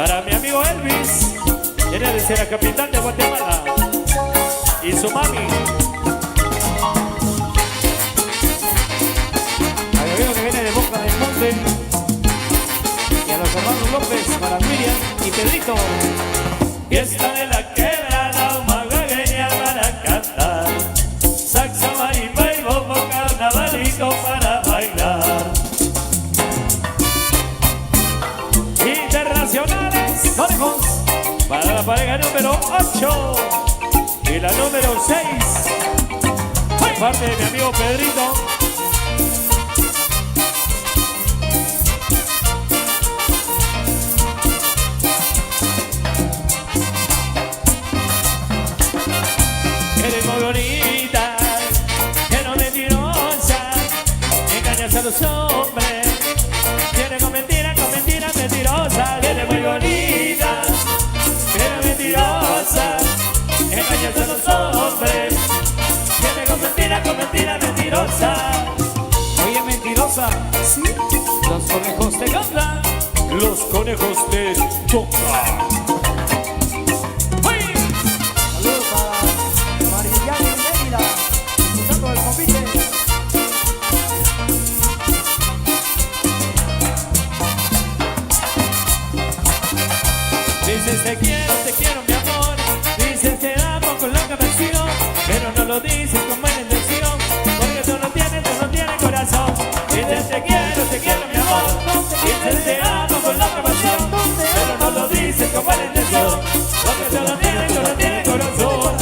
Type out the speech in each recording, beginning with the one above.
Para mi amigo Elvis, viene desde la capital de Guatemala. Y su mami. Al amigo que viene de Boca del Monte. Y a los hermanos López, para Miriam y Pedrito. Fiesta de la quebrada, magagueña para cantar. Saxa, marimba y bombo, carnavalito para bailar. Internacionales, conejos, para la pareja número 8 y la número 6, por parte de mi amigo Pedrito. Eres muy bonita, que no mentirosa, engañas a los hombres, tienes con mentiras, mentirosa. Eres muy bonita, pero mentirosa, engañas a los hombres, tienes con mentiras, mentirosa. Oye, mentirosa, ¿sí? Los conejos te cantan, los conejos te tocan. Saludos para Marillán y Mérida, escuchando el convite. Dices te quiero mi amor. Dices te amo con loca pasión, pero no lo dices con buena intención, porque tú no tienes corazón. Dices te quiero mi amor. Dices te amo con loca pasión, pero no lo dices con buena intención, porque tú no tienes corazón.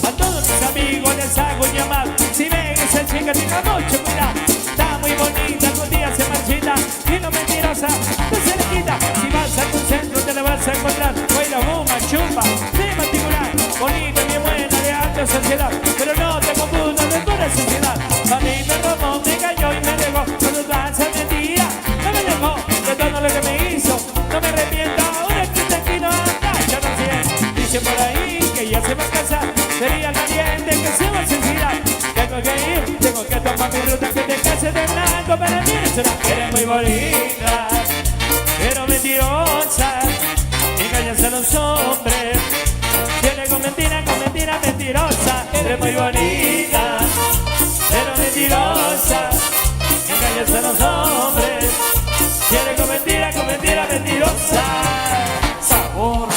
A todos mis amigos les hago un llamado. Si ven esa chica tenga mucho cuidado. Está muy bonita, algún día se marchita, y no mentirosa, no se le quita. Si vas a tu centro te la vas a encontrar. Baila goma, chupa, de particular, bonita, bien buena, de alta sociedad, pero no te confundas de pura sociedad. A mí me robó, me cayó y me dejó, cuando vas a mentira, no me dejó de todo lo que me hizo. No me arrepiento, ahora estoy tranquilo, ya no sé. Dice por ahí que ya se va a casar, sería caliente que se va a suicidar. Tengo que ir, tengo que tomar mi ruta, que te cases de blanco, para mí es una. Eres muy bonita, pero mentirosa, engañas a los hombres, tienes con mentiras, mentirosa. Eres muy bonita, pero mentirosa, engañas a los hombres, tienes con mentiras, mentirosa. Sabor.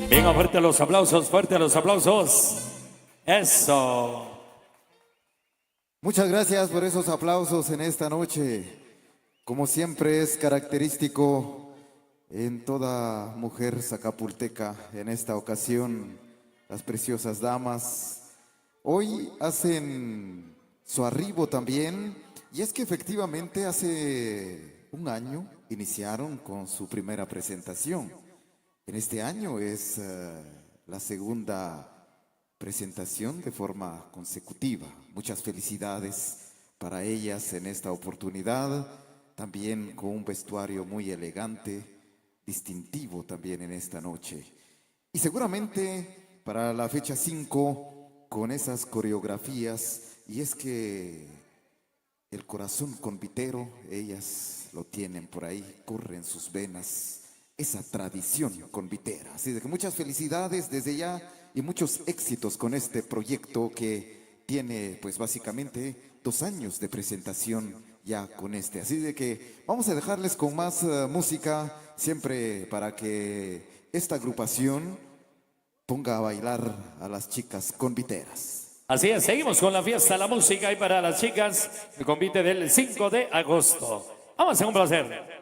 Venga, fuerte los aplausos. Eso. Muchas gracias por esos aplausos en esta noche. Como siempre es característico en toda mujer zacapulteca, en esta ocasión las preciosas damas hoy hacen su arribo también, y es que efectivamente hace un año iniciaron con su primera presentación. En este año es la segunda presentación de forma consecutiva. Muchas felicidades para ellas en esta oportunidad, también con un vestuario muy elegante, distintivo también en esta noche. Y seguramente para la fecha 5, con esas coreografías, y es que el corazón convitero, ellas lo tienen por ahí, corre en sus venas esa tradición convitera. Así de que muchas felicidades desde ya y muchos éxitos con este proyecto que tiene pues básicamente 2 años de presentación ya con este. Así de que vamos a dejarles con más música, siempre para que esta agrupación ponga a bailar a las chicas conviteras. Así es, seguimos con la fiesta, la música y para las chicas el convite del 5 de agosto. Vamos a hacer un placer.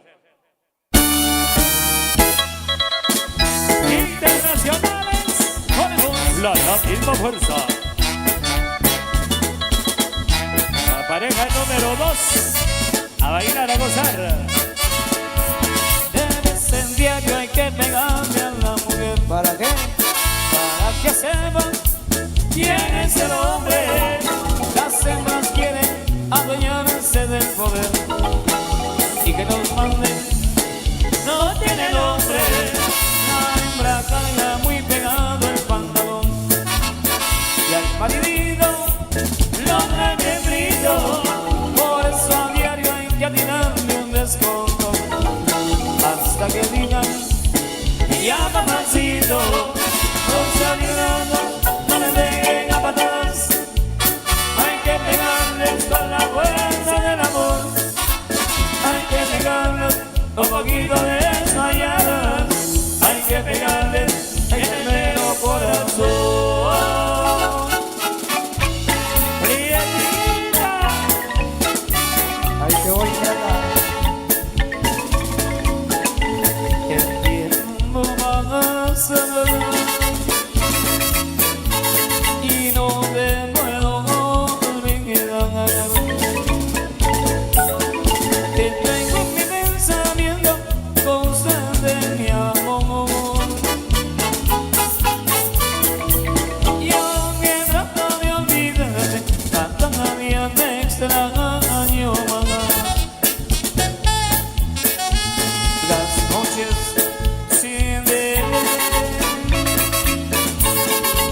Internacionales, con la misma fuerza. La pareja número 2, a bailar, a gozar. Debes en diario hay que pegarle a la mujer. ¿Para qué? Para que sepan quién es el hombre. Las hembras quieren adueñarse del poder y que nos manden. No tiene nombre. La hembra carga muy pegado el pantalón y al marido lo trae bien frío. Por eso a diario hay que atinarle un desconto. Te voy a dar. El tiempo pasa y no te puedo olvidar. Te tengo en mi pensamiento constante, mi amor. Y aunque trato de olvidarte, todavía te extraño más. Las noches sin ver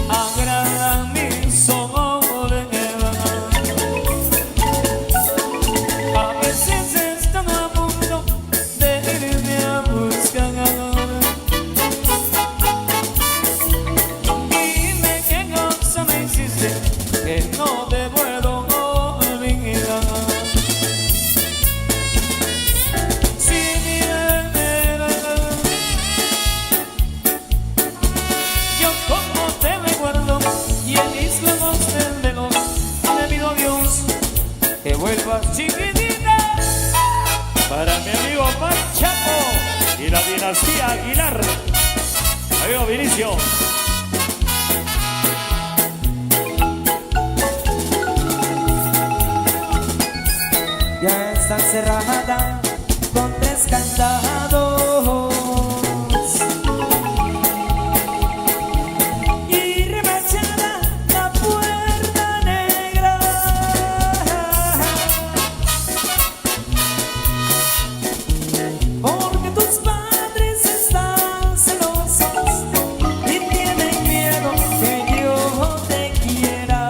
agradan mi soledad. A veces están a punto de irme a buscar y me quejo, se me insiste que no te puedo olvidar. Si vieras yo como te recuerdo y en mis lados del dedo le pido a Dios que vuelvas chiquitita. Para mi amigo Manchapo y la dinastía Aguilar. Amigo Vinicio. Ya está cerrada con 3 candados y remachada la puerta negra. Porque tus padres están celosos y tienen miedo que yo te quiera.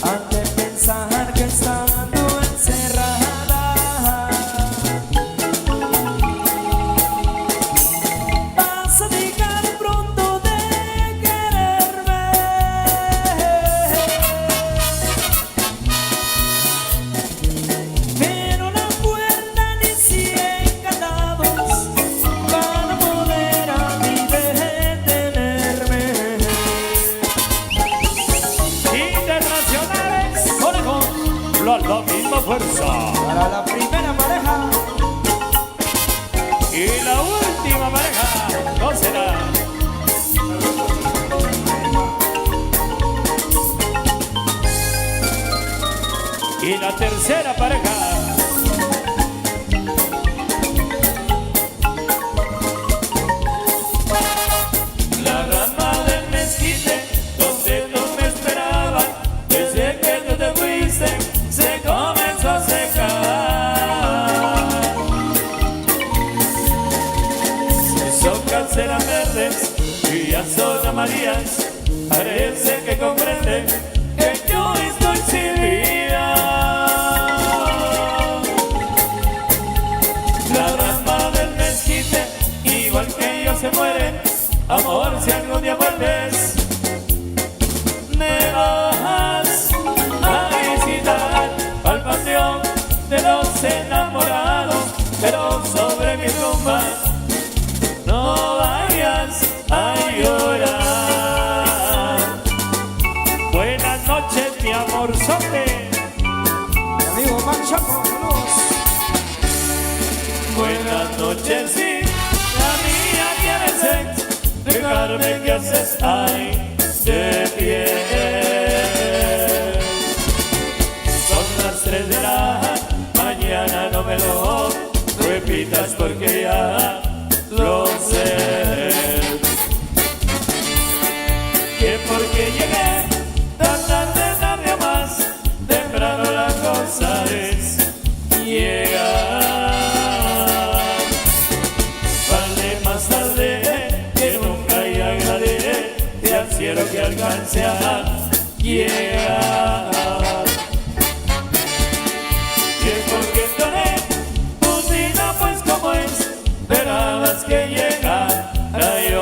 Han de pensar que estando encerrada vas a dejar pronto de quererme. Pero la puerta ni 100 candados van a poder a mí detenerme. Internacionales. Conejo. La misma fuerza. Para la primera pareja, Y la última pareja. No será. Y la tercera pareja. La rama del mezquite, donde no me esperaban, desde que tú te fuiste, se comenzó a secar. Sus hojas eran verdes y ya son amarillas, parece que comprende que yo estoy sin vida. La rama del mezquite, igual que yo, se muere. Amor, si algún día vuelves, me vas a visitar al panteón de los enamorados, pero sobre mi tumba no vayas a llorar. Buenas noches, mi amorzote. amigo Manchapo, saludos. Buenas noches, sí, la mía tiene sed. Dejarme, ¿qué haces ahí de pie? Son las 3 de la mañana, no me lo repitas porque ya lo sé. Que porque llegué tan tarde, tarde o más temprano, la cosa es llegar. Vale más tarde que nunca, y agradeceré al cielo que alcance a llegar. Que porque estaré tu vida, pues como es, esperabas que llegara yo.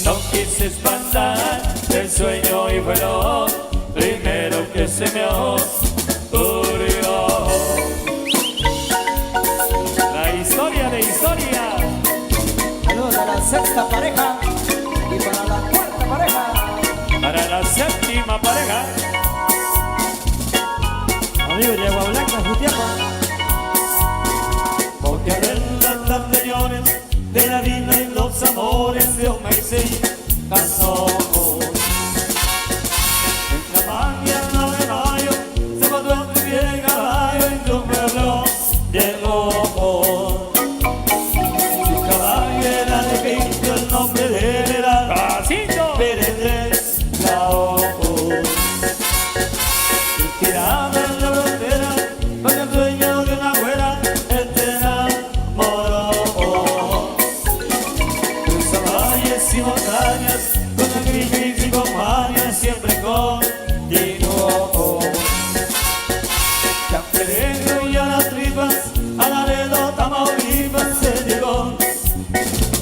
No quise espantar el sueño y fue lo primero que se me ocurrió. La historia de historia. Saludos a la sexta pareja y para la cuarta pareja. Jutiapa. Porque arreglan las reuniones de la vida y los amores de un Moisés casó. En la mañana de mayo se botó en mi pie caballo y tu pueblo llegó. Su caballo era de Pinto, el nombre de él era Jacinto Pérez de la Ojos. Y tiraba en la frontera con el dueño de una güera, él te enamoró. Cruzó valles y montañas con sacrificio y con maña, siempre continuó. Camperegro y a las tripas, a Laredo, Tamaulipas se llegó.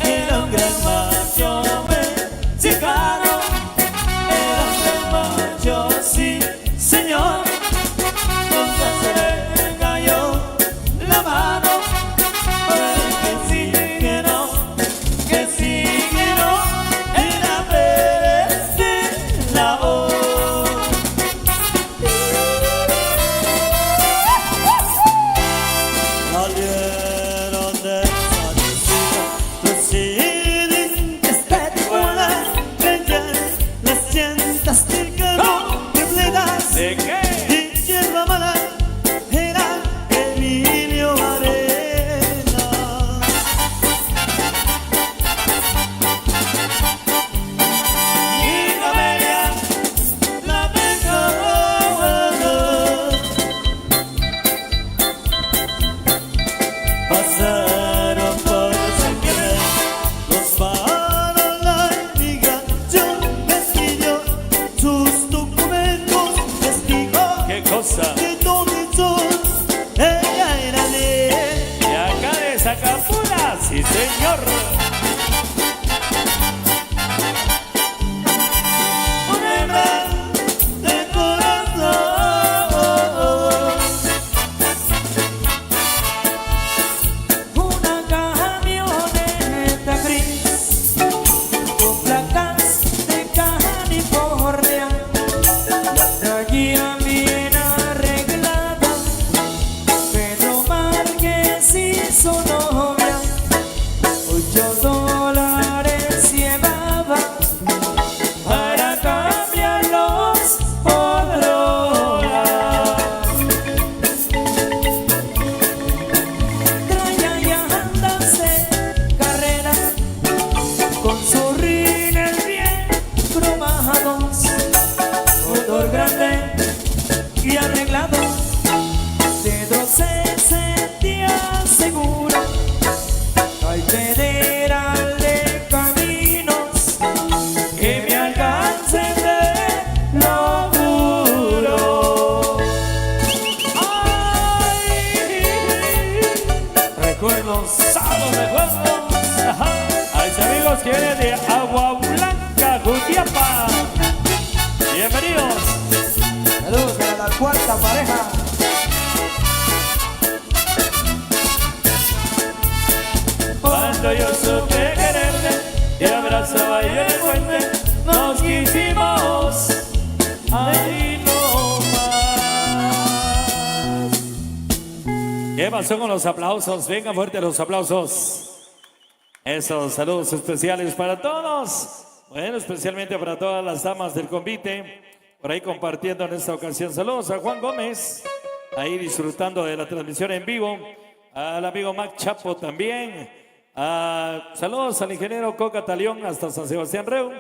Era un gran macho, mexicano. Era un gran macho, sí, señor. Nunca se le cayó la mano. Para el que sí, que no, que sí, que no. Era Pérez de la Hoz. Salieron de San Isidro procedentes de Tijuana, traían las llantas del carro repletas ¿De qué? y hierba mala. Era Emilio Arena. Y Camelia la dejó. Pasaron por San Miguel, los pararon la investigación, les pidió sus documentos, les dijo ¿Qué cosa? que todo eso ella era de él. De acá de Zacapula, sí señor. Una hembra de corazón. Una camioneta gris con placas de California, la traía bien arreglada. Pedro Márquez y su novia, $8 llevaba para cambiarlos por droga. Traía llantas de carrera con sus rines bien cromados, motor grande y arreglado. Pedro se sentía seguro, al federal de caminos, que me alcancen de lo juro. Ay, Recuerdos, salos recuerdos. Ajá. A mis amigos que vienen de Agua Blanca, Jutiapa. Bienvenidos. Saludos para la cuarta pareja. cuando yo supe quererte y abrazaba yo en el puente, nos quisimos ahí no más. ¿Qué pasó con los aplausos? Venga fuerte los aplausos. Esos saludos especiales para todos. Bueno, especialmente para todas las damas del convite. Por ahí compartiendo en esta ocasión. Saludos a Juan Gómez. Ahí disfrutando de la transmisión en vivo. Al amigo Mac Chapo también. Saludos al ingeniero Coca Talión hasta San Sebastián Reu.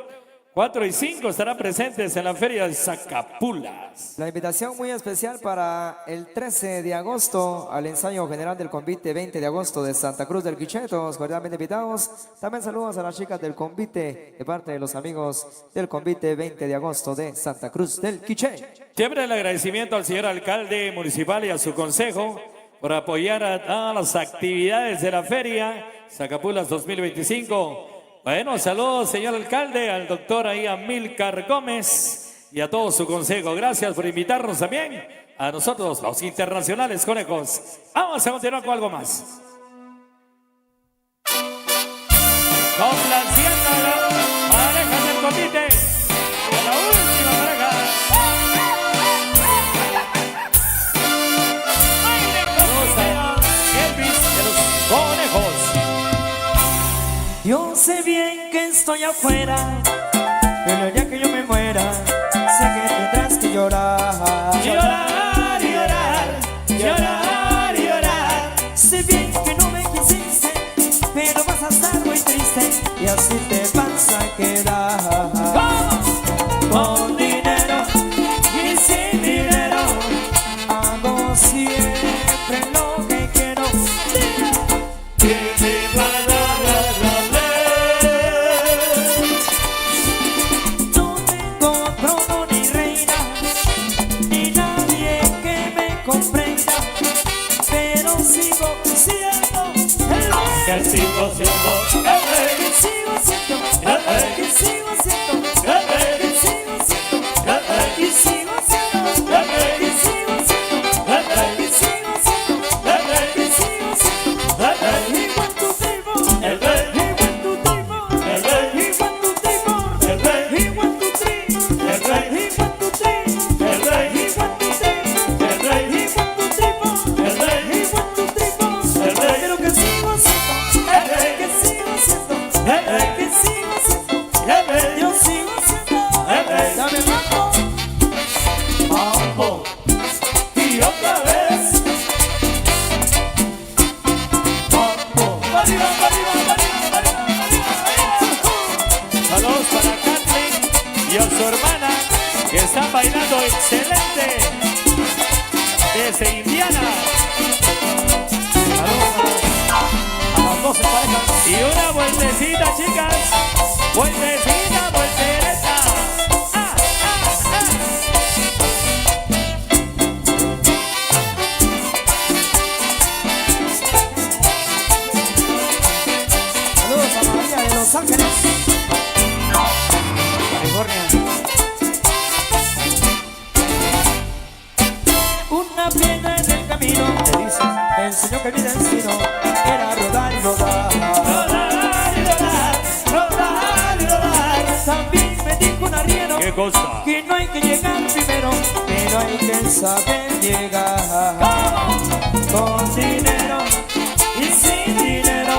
4 y 5 estarán presentes en la feria de Zacapulas. La invitación muy especial para el 13 de agosto al ensayo general del convite 20 de agosto de Santa Cruz del Quiché. Todos cordialmente invitados. También saludos a las chicas del convite de parte de los amigos del convite 20 de agosto de Santa Cruz del Quiché. Siempre el agradecimiento al señor alcalde municipal y a su consejo por apoyar a las actividades de la feria Zacapulas 2025. Bueno, saludos, señor alcalde, al doctor ahí Amílcar Gómez y a todo su consejo. Gracias por invitarnos también a nosotros, los internacionales conejos. Vamos a continuar con algo más. Complaciendo a las parejas del convite. A la última pareja. estoy afuera, pero el día que yo me muera, sé que tendrás que llorar. Llorar, llorar, llorar, llorar. Sé bien que no me quisiste, pero vas a estar muy triste y así te vas a quedar. Con dinero Y sin dinero, hago siempre lo que quiero. No tengo trono ni reina, ni nadie que me comprenda, pero sigo siendo el rey. que sigo siendo el rey, Que sigo siendo el rey, que sigo siendo el rey, que sigo siendo el rey, que sigo siendo el rey, que sigo siendo el rey, que sigo siendo el rey, que sigo siendo el rey, igual tu tipo, el rey, igual tu tipo, el rey, igual tu tipo, el rey, igual tu tri, el rey, igual tu tri, el rey, igual tu tri, el rey, igual tu tipo, el rey, igual tu tipo, el rey, pero que sigo siendo, el rey, que sigo siendo, el rey, que sigo siendo, el rey, yo sigo siendo, el rey. dame mambo, Mambo. Y otra vez. Mambo. Arriba, arriba, arriba, arriba, arriba. Saludos para Kathleen y a su hermana que están bailando excelente desde Indiana. Saludos a las 12 parejas. Y una vueltecita, chicas. Vueltecita, voltereta. Ah, ah, ah. saludos a María de Los Ángeles, California. Una piedra en el camino, te dice, enseñó que mi destino era rodar y rodar. Rodar y rodar, rodar y rodar. También me dijo un arriero ¿Qué cosa? que no hay que llegar primero, pero hay que saber llegar. Con dinero y sin dinero,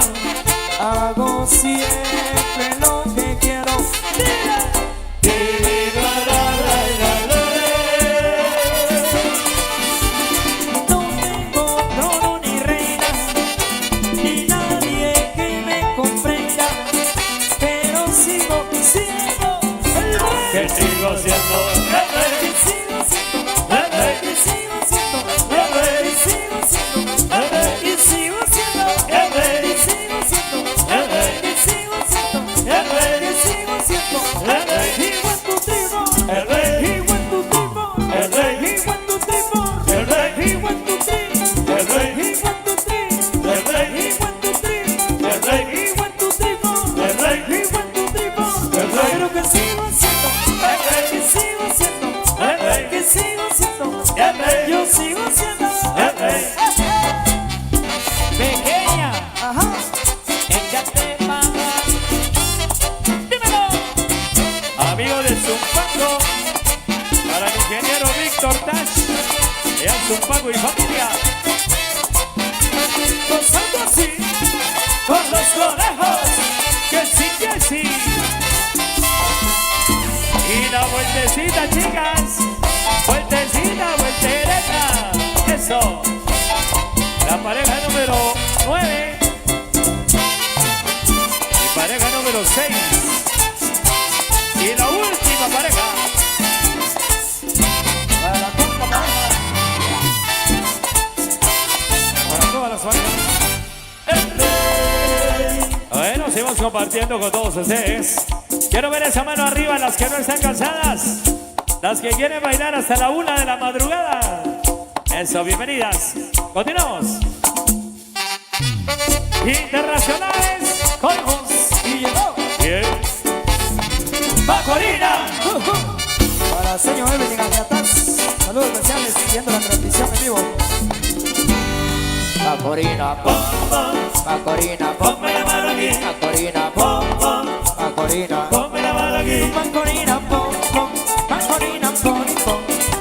hago siempre lo que quiero. No tengo trono ni reina, ni nadie que me comprenda, pero sigo siendo el rey. Que sigo siendo el rey, Que sigo siendo el rey, que sigo siendo el rey, que sigo siendo el rey, que sigo siendo el rey, que sigo siendo el rey, que sigo siendo el rey, que sigo siendo el rey, igual tu tribu, el rey, igual tu tribu, el rey, igual tu tribu, el rey, igual tu tribu, el rey, igual tu tribu, el rey, igual tu tribu, el rey, igual tu tribu, el rey, igual tu tribu, el rey, pero que sigo siendo, el rey, que sigo siendo, el rey, que sigo siendo, el rey, yo sigo siendo el rey. Pequeña, Ajá. échate mama. Dímelo. Amigo de Zumpango, para el ingeniero Víctor Tash, y a Zumpango y familia. Gozando así, con los conejos, que sí, que sí. Y la vueltecita, chicas, vueltecita, vueltereta. Eso. La pareja número 9 y pareja número 6. Y la última pareja. Para la cuarta pareja. Para todas las parejas. El rey. Bueno, seguimos compartiendo con todos ustedes. Quiero ver esa mano arriba, las que no están cansadas. Las que quieren bailar hasta la 1 de la madrugada. Eso, bienvenidas. Continuamos. Internacionales, conejos. Y llegó Bien. Bacorina. para el señor Evelyn Añatas. Saludos especiales siguiendo la transmisión en vivo. Macorina, pom, Macorina, pom, Ponme la mano aquí. Macorina, pom, Macorina, Ponme la mano aquí. Macorina, pom, Macorina, pom,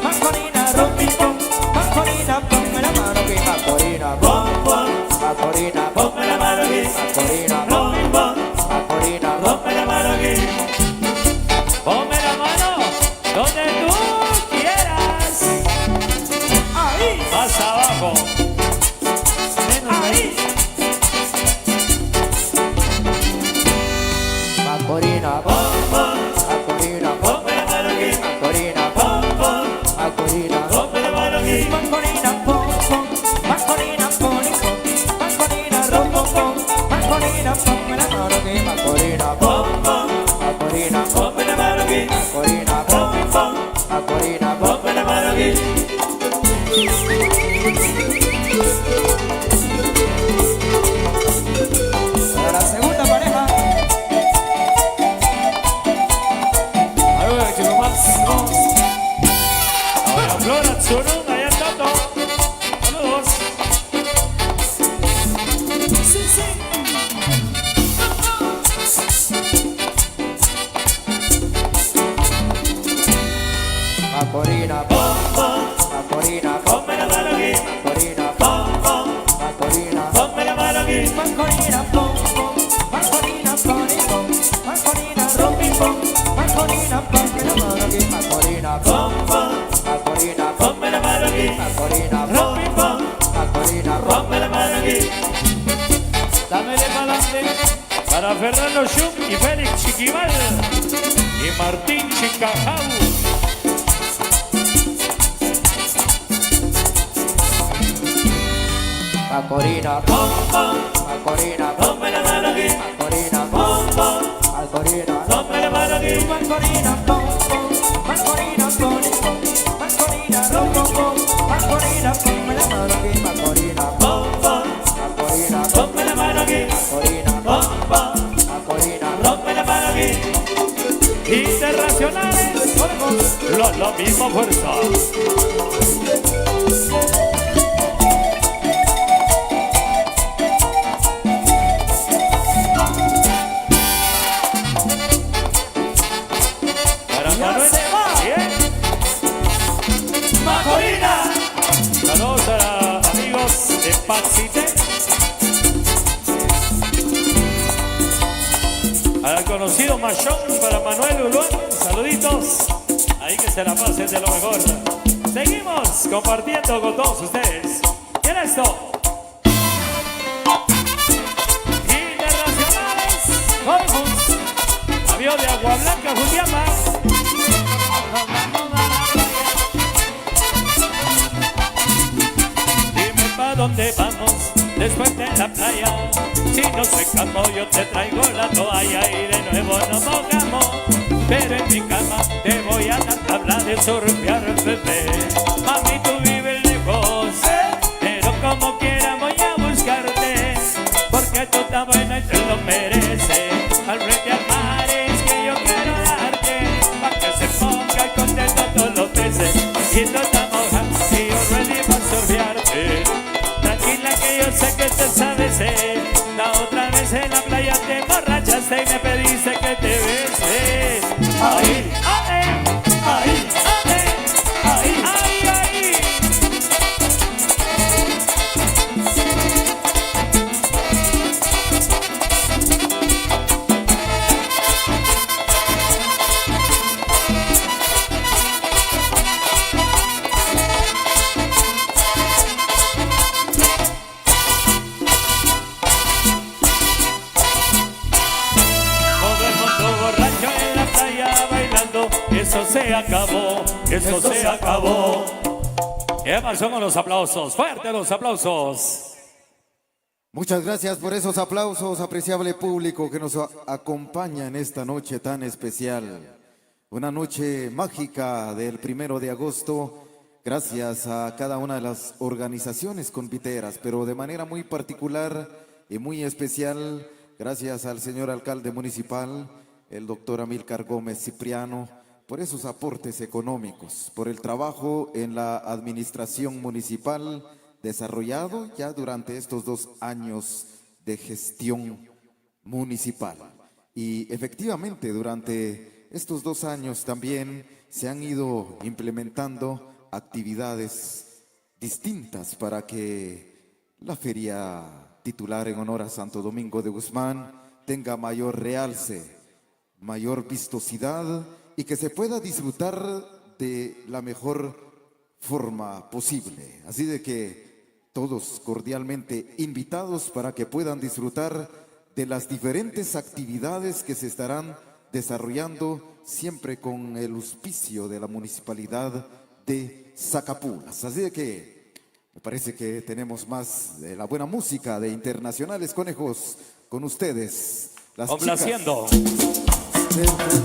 Macorina, rompi, pom, Macorina, ponme la mano aquí. Macorina, pom, Macorina, Ponme la mano aquí. Macorina, Robin Bond. Macorina, Ponme la mano aquí. máximos. Ahora Flora Tsunun, allá está todo. Saludos. Sí, sí. Macorina, Pom, pom, Macorina, ponme la mano aquí. Macorina, Pom, pom, Macorina, ponme la mano aquí. Macorina, pom, pom, Macorina, pom, pom, Macorina, rompi, pom, Macorina, ponme la mano aquí, Macorina, pom, Pom, pom, Macorina, ponme la mano aquí. Macorina, Rompi, pom, Macorina, ponme la mano aquí. Dámele pa'lante. Para Fernando Schum y Félix Chiquimal y Martín Chicajau. Macorina, Pom, pom, Macorina, ponme la mano aquí. Macorina, Pom, pom, Macorina, ponme la mano aquí. Macorina, pom, pom, Macorina, pom, pom, Macorina, rompo, pom, Macorina, ponme la mano aquí, Macorina, Pom, pom, Macorina, ponme la mano aquí. Macorina, Pom, pom, Macorina, ponme la mano aquí. Internacionales, lo mismo fuerza. Para Manuel, bien. Macorina. Saludos a amigos de Paxite. Al conocido Machón para Manuel Uluán. Saluditos. Ahí que se la pasen de lo mejor. Seguimos compartiendo con todos ustedes. ¿Y en esto? Internacionales. Vamos. Avión de Agua Blanca, Jutiapa. Dime pa' dónde vamos después de la playa. Si nos secamos yo te traigo la toalla y de nuevo nos mojamos. Pero en mi cama te voy a dar tabla de surfear, bebé. Mami, tú vives lejos, pero como quiera voy a buscarte. Porque tú estás buena y te lo mereces. Al frente al mar es que yo quiero darte, pa' que se pongan contentos todos los peces. Y tú estás mojando y yo ready para surfearte. Tranquila que yo sé que te sabes, la otra vez en la playa te emborrachaste y me pediste que te bese. Ahí, ahí, ahí, ahí, ahí, ahí. Todo el mundo borracho en la playa bailando. Eso se acabó, eso se acabó. ¿Qué pasó con los aplausos? Fuerte los aplausos. Muchas gracias por esos aplausos, apreciable público que nos acompaña en esta noche tan especial. Una noche mágica del 1 de agosto, gracias a cada una de las organizaciones conviteras, pero de manera muy particular y muy especial, gracias al señor alcalde municipal, el doctor Amílcar Gómez Cipriano, por esos aportes económicos, por el trabajo en la administración municipal desarrollado ya durante estos 2 años de gestión municipal. Y efectivamente, durante estos 2 años también se han ido implementando actividades distintas para que la feria titular en honor a Santo Domingo de Guzmán tenga mayor realce, mayor vistosidad y que se pueda disfrutar de la mejor forma posible. Así de que todos cordialmente invitados para que puedan disfrutar de las diferentes actividades que se estarán desarrollando siempre con el auspicio de la municipalidad de Zacapulas. Así de que me parece que tenemos más de la buena música de Internacionales Conejos con ustedes. Las Complaciendo.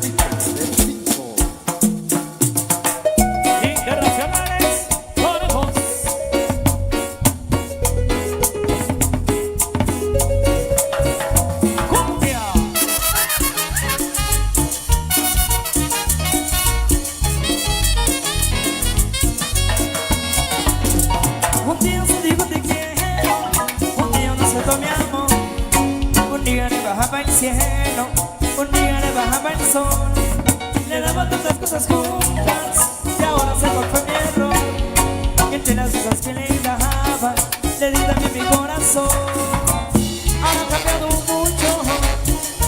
chicas del Pico. Internacionales, Conejos. Cumbia. cielo, un día le bajaba el sol. Le daba tantas cosas juntas y ahora se fue mi error. Entre las cosas que le daba, le di también mi corazón. Ahora ha cambiado mucho,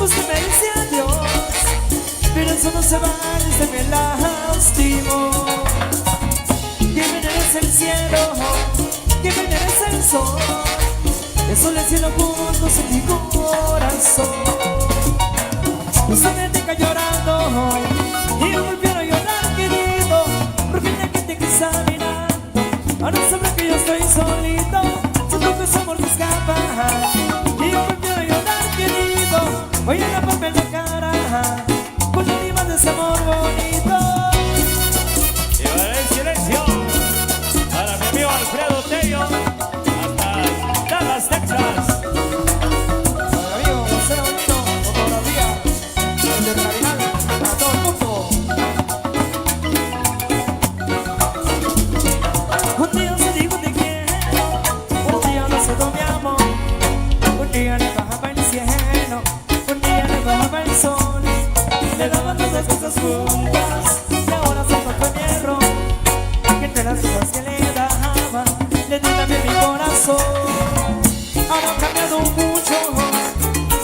usted me dice adiós, pero eso no se vale, se me lastimó. Que me merece el cielo, que me merece el sol, eso le cielo juntos en mi corazón. Usted me deja llorando y yo volviera a llorar, querido, porque la gente que está mirando ahora sabrá que yo estoy solito. Siento que ese amor me escapa y yo volviera a llorar, querido. Voy a taparme la cara con la lágrimas de ese amor bonito. Y para el silencio, para mi amigo Alfredo Tello, hasta Dallas, Texas. Para mi amigo José Bonito, fotografía, el de Cardinal, para todo el mundo. Un día se dijo te quiero, un día no se dio mi amor. Un día le bajaba el cielo, un día le bajaba el sol. Le daban todas las cosas juntas y ahora se fue mi error. Que entre las cosas que le daba, le di también mi corazón. Ahora ha cambiado mucho,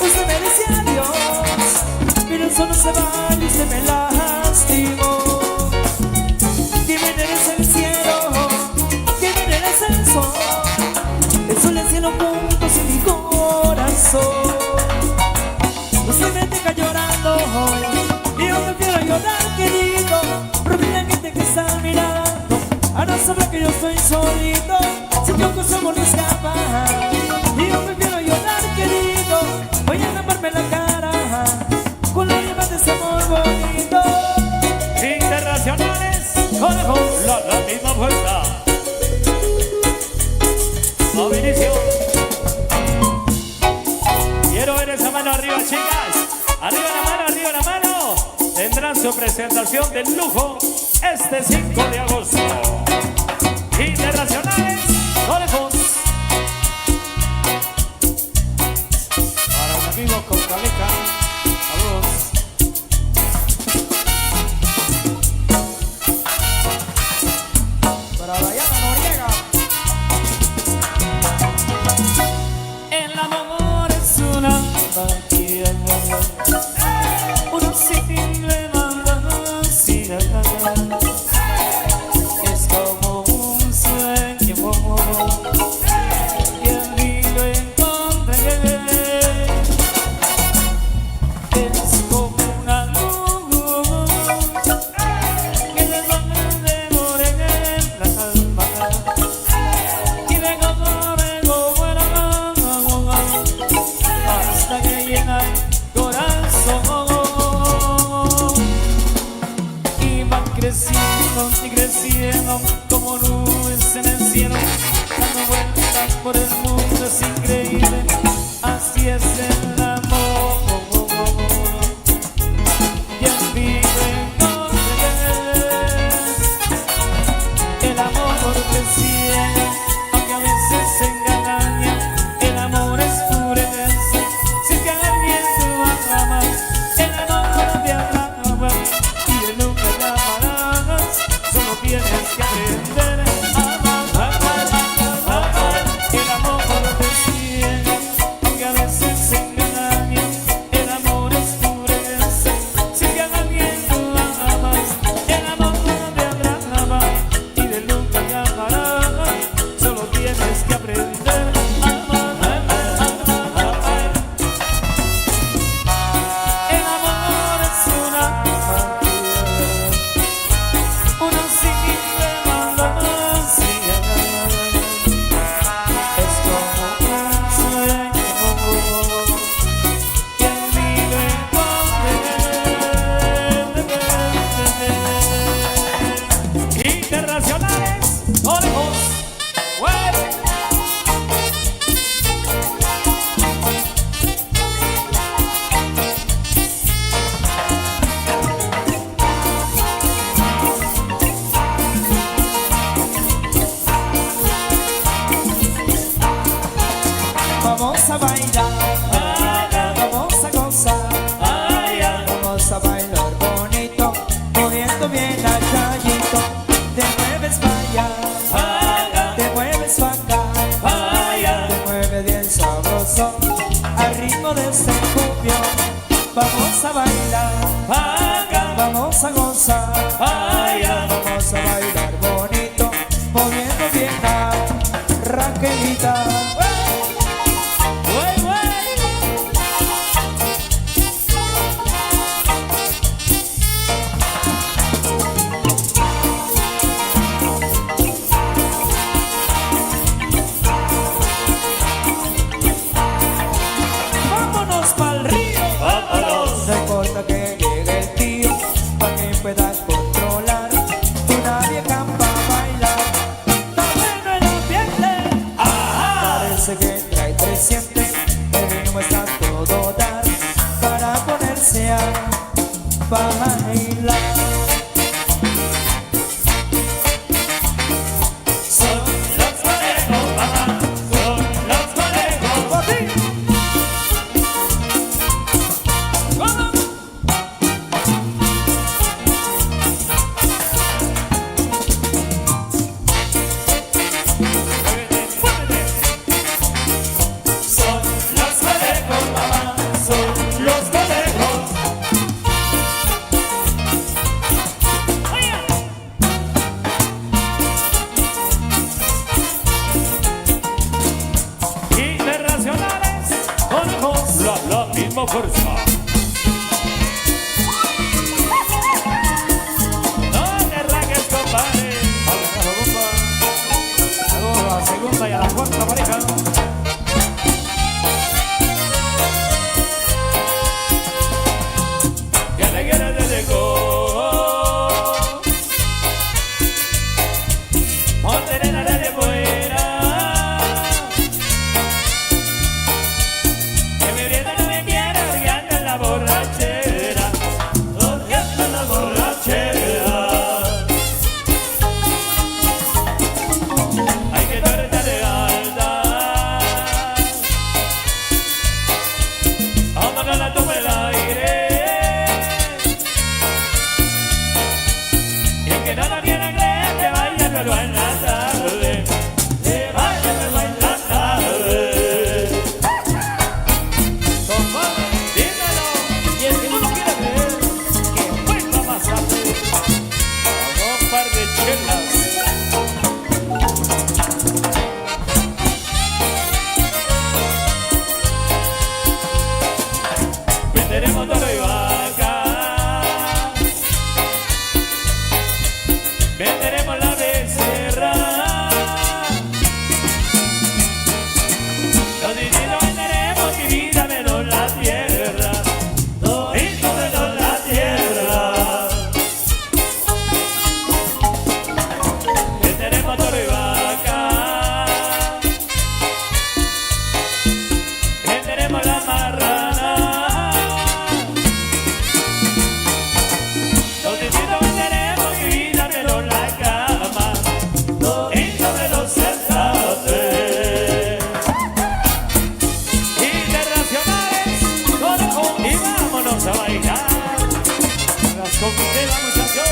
usted me dice adiós, pero eso no se vale y se me lastimó. Que me merece el cielo, que me merece el sol, eso le cielo juntos en mi corazón. Usted me deja llorando y yo prefiero llorar, querido, porque la gente que está mirando ahora sabrá que yo estoy solito. Siento que ese amor no escapa y yo prefiero llorar, querido. Voy a taparme la cara con la lágrimas de ese amor bonito. Internacionales, Conejo, la misma fuerza. A Vinicio. Quiero ver esa mano arriba, chicas. Arriba la mano, arriba la mano. Tendrán su presentación de lujo este 5 de agosto. Internacionales, Conejos. Para los amigos con Caleca, saludos. Para Dayana Noriega. El amor es una magia, una simple fantasía. Es como un sueño que el día encontré. Es como una luz que le va a devorar el alma y me corre como el agua hasta que llena el corazón. Y van creciendo y creciendo como nubes en el cielo, dando vueltas por el mundo, es increíble, así es el amor. Y el vive el amor te ciega, aunque a veces se engaña. El amor es pureza, si te alguien tú amas, el amor te acaba y de nunca te amarás. Solo tienes que aprender a amar. El amor te ciega, aunque a veces se engaña. El amor es pureza, si te alguien tú amas, el amor te acaba y de nunca te amarás. Solo tienes que aprender a amar. El amor es una magia, una simple gozar. Ay, ay. Vamos a bailar bonito, moviendo bien la Raquelita. Güey, güey. Vámonos pa'l río. Vámonos. No importa que llegue el tío, pa' que puedas controlar. Una vieja pa' bailar. Está bueno el ambiente. Parece que trae 300. El ritmo está a todo dar para ponerse a bailar. Son los conejos, mamá. Son los conejos. ¡Por ti! Muévete, muévete. Son los conejos, mamá. Son los conejos. Internacionales, conejos, la misma fuerza. No te arranques, compadre. Saludos a la segunda y a la cuarta pareja. Que le quieres de lejos. Monterena de fuera. Que mi brieta no me quiere, porque anda en la borrachera. Porque anda en la borrachera. Hay que estar de alta. Vamos a la toma el aire. Y el que no la tiene inglés, que vaya pero en la tarde. Que vaya pero en la tarde. Compadre, Dímelo. y el que no lo quiere ver, que vuelva más tarde. Hago un par de chelas. Venderemos toro y vaca. Venderemos la becerra. Los dineros venderemos, mi vida menos la tierra. Todito menos la tierra. Venderemos toro y vaca. Venderemos la marrana. Los distritos venderemos, mi vida menos la cama. Todito menos sentate. Internacionales, conejos, y vámonos a bailar. Las coqueteras, muchachos.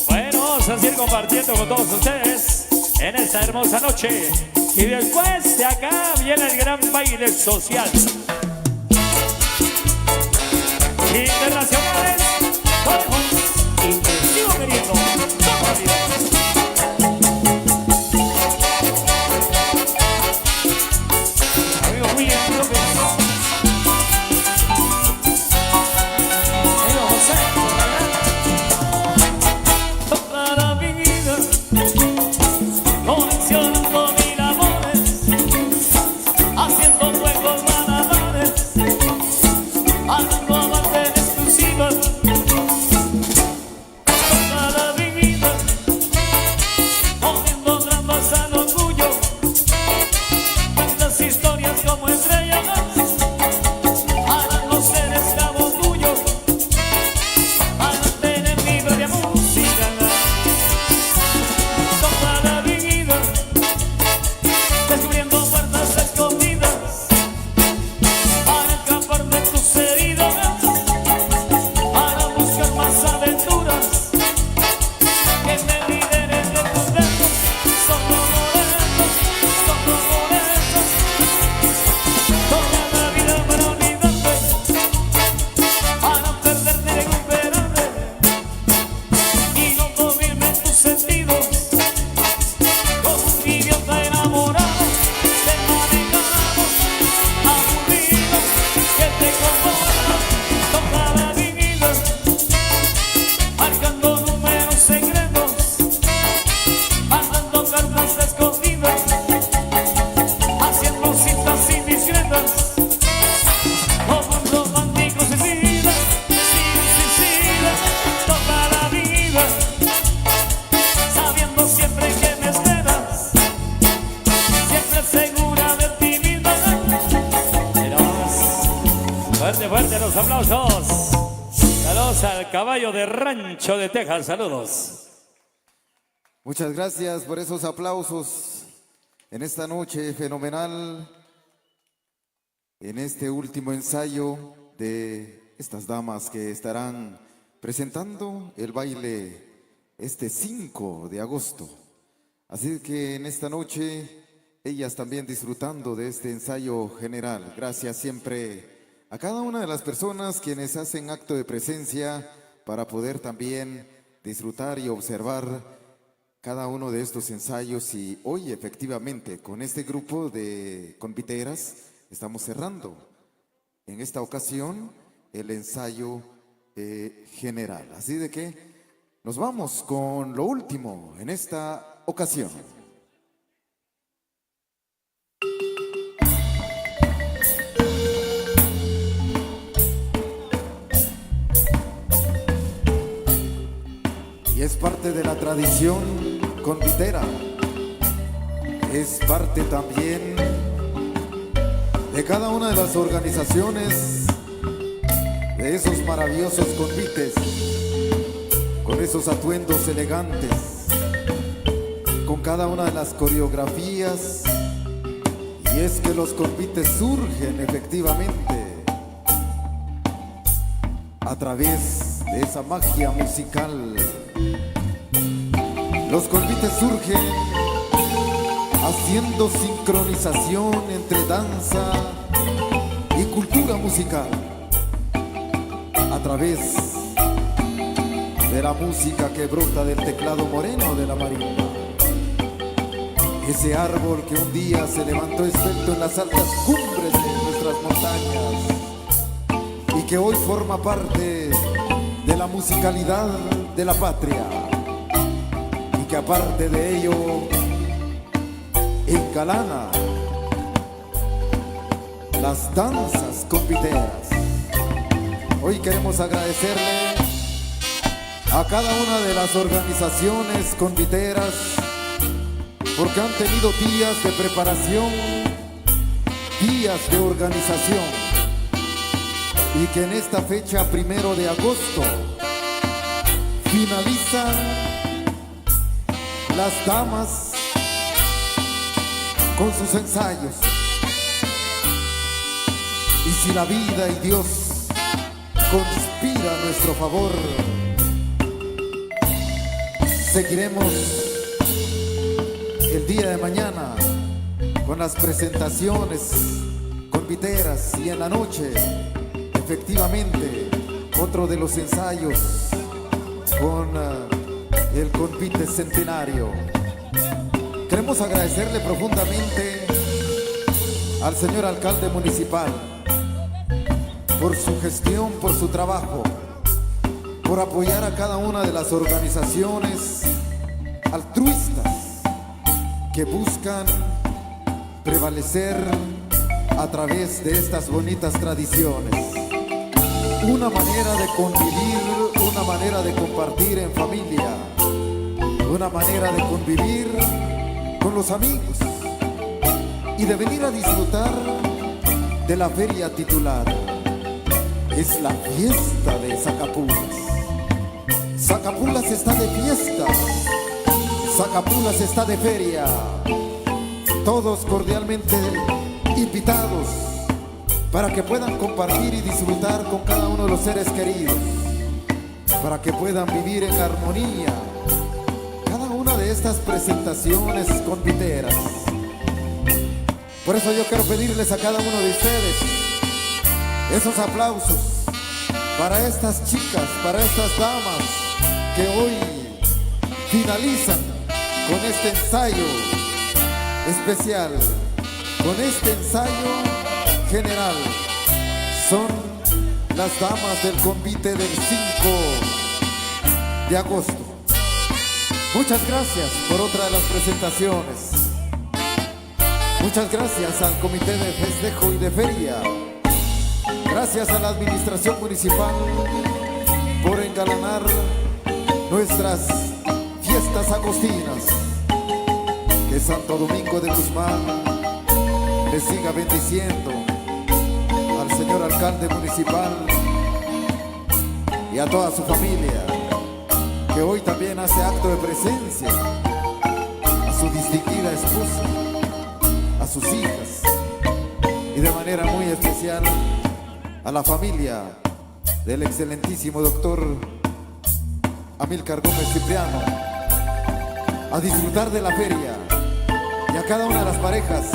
Bueno, vamos a seguir compartiendo con todos ustedes en esta hermosa noche. Y después de acá viene el gran baile social. Internacionales, conejos, y te sigo queriendo. Vamos arriba. Amigo William López. Amigo José, Para mi vida, coleccionando mil amores, haciendo juegos ganadores, hablando amante en exclusiva. Para mi vida, Fuerte, fuerte los aplausos. Saludos al caballo de Rancho de Texas. Saludos. Muchas gracias por esos aplausos en esta noche fenomenal, en este último ensayo de estas damas que estarán presentando el baile este 5 de agosto. Así que en esta noche, ellas también disfrutando de este ensayo general. Gracias siempre a cada una de las personas quienes hacen acto de presencia para poder también disfrutar y observar cada uno de estos ensayos. Y hoy efectivamente con este grupo de conviteras estamos cerrando en esta ocasión el ensayo general. Así de que nos vamos con lo último en esta ocasión. Y es parte de la tradición convitera, es parte también de cada una de las organizaciones, de esos maravillosos convites, con esos atuendos elegantes, con cada una de las coreografías. Y es que los convites surgen efectivamente a través de esa magia musical. Los convites surgen haciendo sincronización entre danza y cultura musical a través de la música que brota del teclado moreno de la marimba. Ese árbol que un día se levantó esbelto en las altas cumbres de nuestras montañas y que hoy forma parte de la musicalidad de la patria, y que aparte de ello engalana las danzas conviteras. Hoy queremos agradecerle a cada una de las organizaciones conviteras porque han tenido días de preparación, días de organización, y que en esta fecha 1 de agosto finalizan las damas con sus ensayos. Y si la vida y Dios conspira a nuestro favor, seguiremos el día de mañana con las presentaciones conviteras, y en la noche efectivamente otro de los ensayos con el convite centenario. Queremos agradecerle profundamente al señor alcalde municipal por su gestión, por su trabajo, por apoyar a cada una de las organizaciones altruistas que buscan prevalecer a través de estas bonitas tradiciones. Una manera de convivir, una manera de compartir en familia, una manera de convivir con los amigos y de venir a disfrutar de la feria titular. Es la fiesta de Zacapulas. Zacapulas está de fiesta, Zacapulas está de feria. Todos cordialmente invitados para que puedan compartir y disfrutar con cada uno de los seres queridos, para que puedan vivir en armonía cada una de estas presentaciones conviteras. Por eso yo quiero pedirles a cada uno de ustedes esos aplausos para estas chicas, para estas damas que hoy finalizan con este ensayo especial, con este ensayo general. Son las damas del convite del 5 de agosto. Muchas gracias por otra de las presentaciones. Muchas gracias al Comité de Festejo y de Feria. Gracias a la Administración Municipal por engalanar nuestras fiestas agostinas. Que Santo Domingo de Guzmán les siga bendiciendo al señor alcalde municipal y a toda su familia, que hoy también hace acto de presencia, a su distinguida esposa, a sus hijas y de manera muy especial a la familia del excelentísimo doctor Amílcar Gómez Cipriano, a disfrutar de la feria, y a cada una de las parejas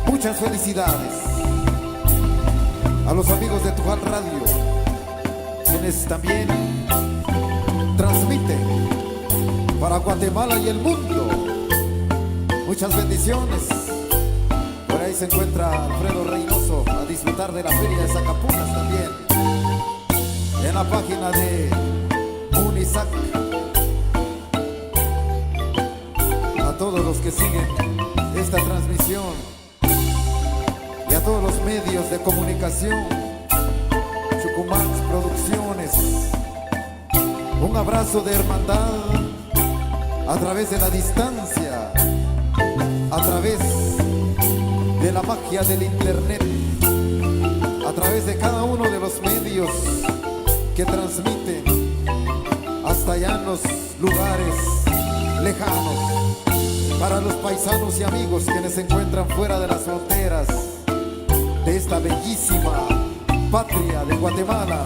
muchas felicidades. A los amigos de Tujal Radio, quienes también transmiten para Guatemala y el mundo, muchas bendiciones. Por ahí se encuentra Alfredo Reynoso a disfrutar de la feria de Zacapulas también, en la página de Unisac. A todos los que siguen esta transmisión y a todos los medios de comunicación, Chucumax Producciones, un abrazo de hermandad a través de la distancia, a través de la magia del internet, a través de cada uno de los medios que transmiten hasta allá en los lugares lejanos, para los paisanos y amigos quienes se encuentran fuera de las fronteras de esta bellísima patria de Guatemala,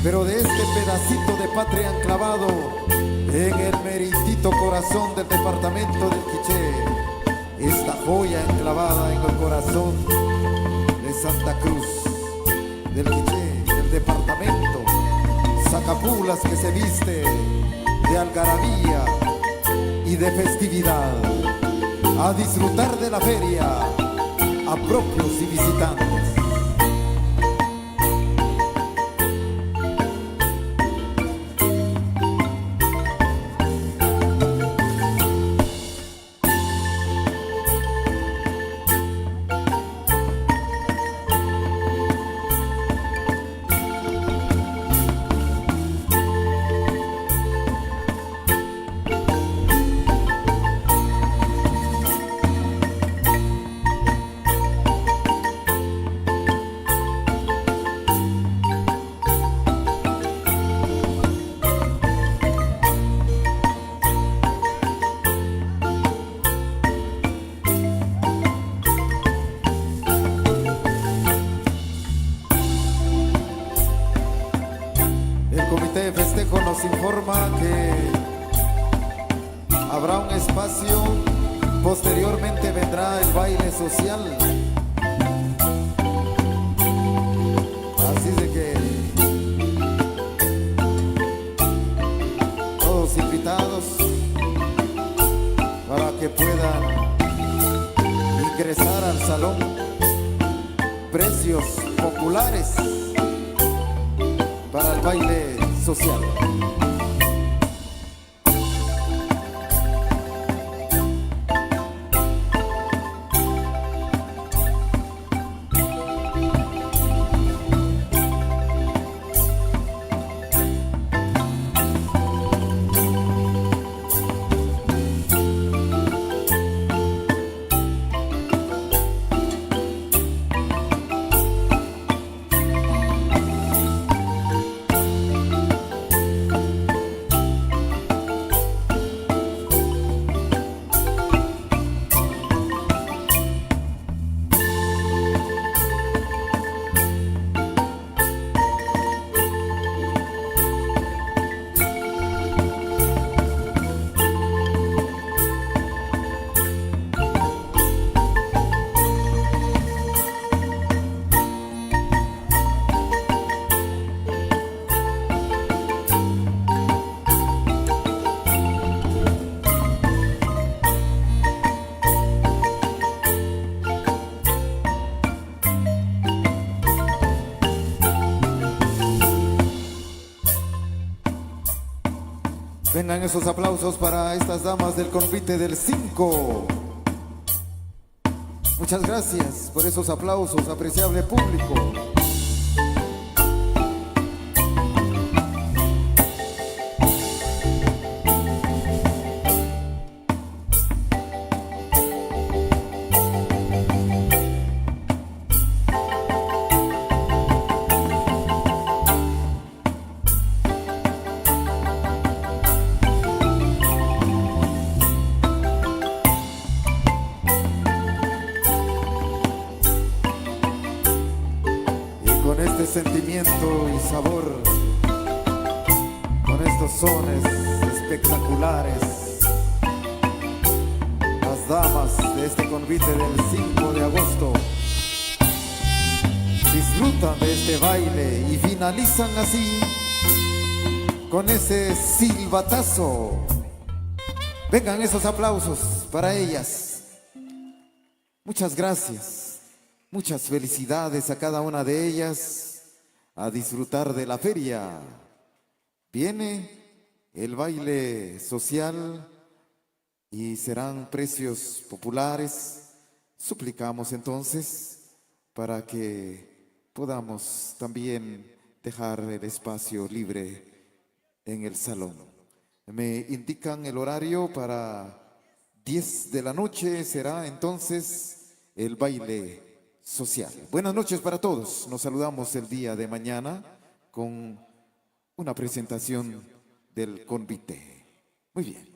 pero de este pedacito de patria enclavado en el meritito corazón del departamento del Quiché, esta joya enclavada en el corazón de Santa Cruz del Quiché, del departamento Zacapulas, que se viste de algarabía y de festividad, a disfrutar de la feria a propios y visitantes. De festejo nos informa que habrá un espacio, posteriormente vendrá el baile social, así de que todos invitados para que puedan ingresar al salón, precios populares para el baile social. Vengan esos aplausos para estas damas del convite del 5. Muchas gracias por esos aplausos, apreciable público. sentimiento y sabor con estos sones espectaculares. Las damas de este convite del 5 de agosto disfrutan de este baile y finalizan así con ese silbatazo. Vengan esos aplausos para ellas. Muchas gracias, muchas felicidades a cada una de ellas, a disfrutar de la feria. Viene el baile social y serán precios populares. Suplicamos entonces para que podamos también dejar el espacio libre en el salón. Me indican el horario para 10 de la noche, será entonces el baile social. Buenas noches para todos. Nos saludamos el día de mañana con una presentación del convite. Muy bien.